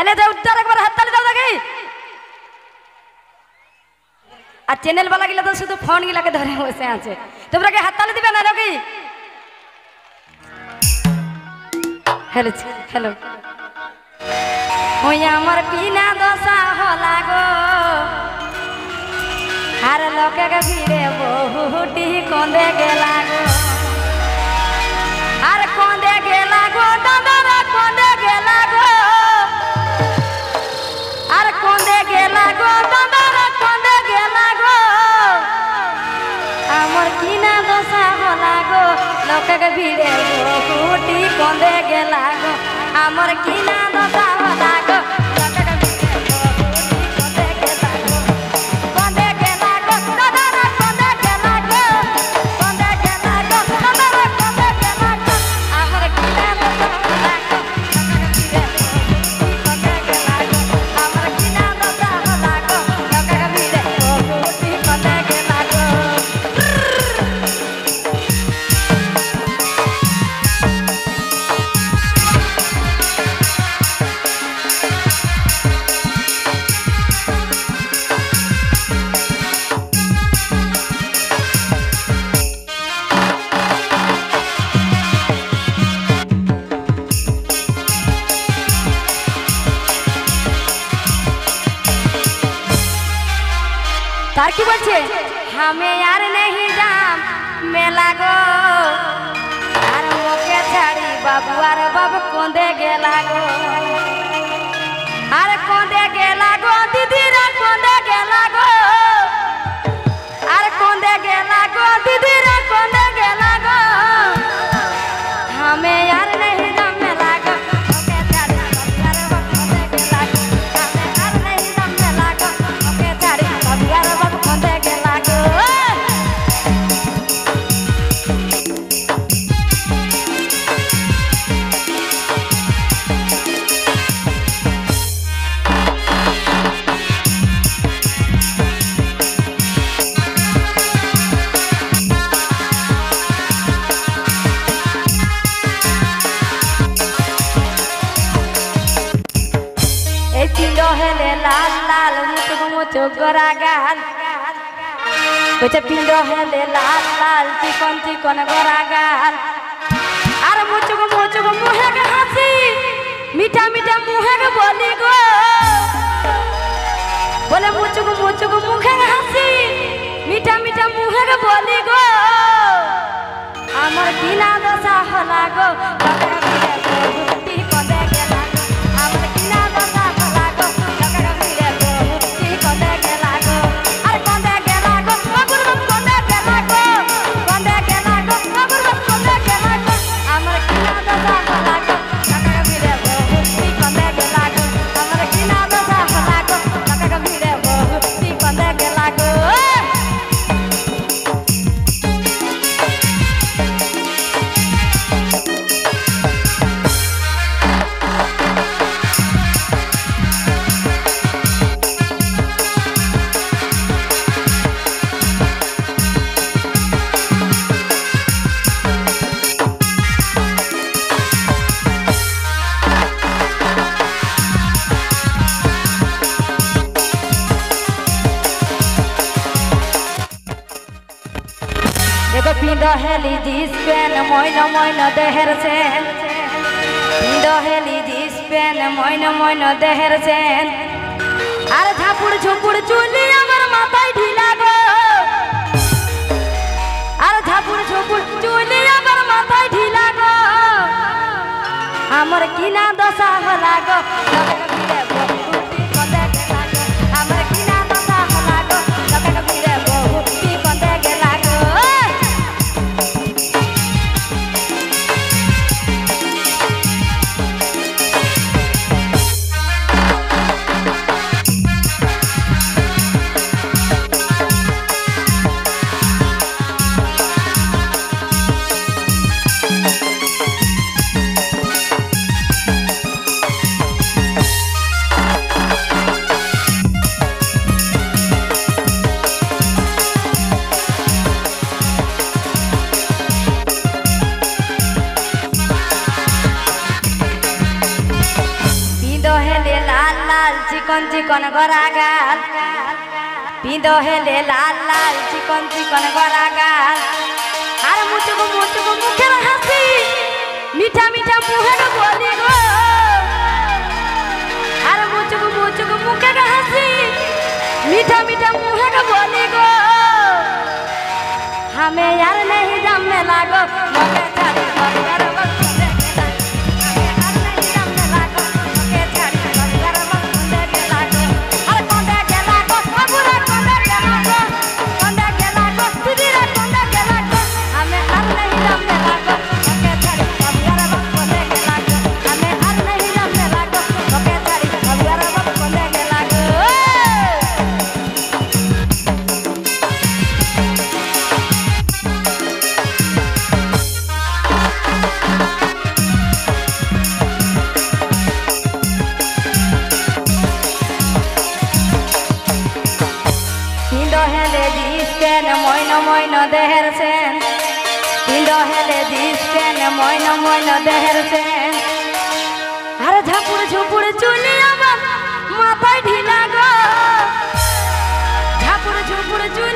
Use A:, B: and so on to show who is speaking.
A: এনে তো উত্তর একবার হাততালি দাও দেখি। আর চ্যানেল वाला গিলা তো শুধু ফোন গিলাকে ধরে বসে আছে, তোমরা কি হাততালি দিবে না নাকি? হ্যালো হ্যালো, ওই আমার পিনা দশা হলা গো, আর লোকে ভিড়ে বহুটি কন্দে গেলা গো, আর কন্দে গেলা গো দাদারা কন্দে গেলা গো, আর কন্দে গেলা গো দাদারা কন্দে গেলা গো, আমার কিনা দশা হলা গো, লোকে ভিড়ে বহুটি কন্দে গেলা গো, আমার কিনা দশা হলা গো। तार की बोलছে हमें यार नहीं जाम मेला गो, আর মোকে ছাড়ি বাবু আর বাবু কোঁদে গেলা গো, আর কোঁদে গেলা গো দিদিরা কোঁদে গেলা গো, আর কোঁদে গেলা গো দিদিরা কোঁদে গেলা গো, हमें यार नहीं जाम मेला गो, মোকে ছাড়ি বাবু আর বাবু কোঁদে গেলা গো, हमें यार नहीं जाम मेला गো, মোকে ছাড়ি বাবু আর বাবু কোঁদে গেলা গো। हेले लाल लाल मुचुक मुचुक गोरा गाल, कुछ पिंडो हेले लाल लाल चिकन चिकन गोरा गाल, और मुचुक मुचुक मुहे के हंसी मीठा मीठा मुहे के बोली गो, बोले मुचुक मुचुक मुहे के हंसी मीठा मीठा मुहे के बोली गो, আমার কিনা দশা হলা গো, पिंडो हेली दिस पेन मोइन मोइन देहर सेन, पिंडो हेली दिस पेन मोइन मोइन देहर सेन, আর ঝাপুড় ঝুপুড় চুলি আমার মাথায় ঢিলা গো, আর ঝাপুড় ঝুপুড় চুলি আমার মাথায় ঢিলা গো, আমার কিনা দশা হলা গো, আমার কিনা দশা হলা গো, লোকে ভিড়ে বহুটি কন্দে গেলা গো। चिकन चिकन गरा गाल पिंदो हेले लाल लाल चिकन चिकन गरा गाल अरे मुझको मुखे हंसी मीठा मीठा मुहे का बोली गो अरे मुझको मुखे का हंसी मीठा मीठा मुहे का बोली गो हमें यार नहीं दम में लागो मोके छाड़ी बगैर वक्त देखे लागो हमें यार नहीं दम में लागो मोके छाड़ी बगैर वक्त देखे लागो अरे कोंडे के लागो अबुरा कोंडे के लागो तुझी रे कोंडे के लागो हमें यार नहीं दम में लागो मोके छाड़ी बगैर वक्त देखे लागो हमें यार नहीं दम में लागो मोके छाड़ी बगैर वक्त देखे लागो moino deher sen pindo hele disken moino deher sen are ঝাপুর চুলি আমার মাথায় ঢিলা গো ঝাপুর চুলি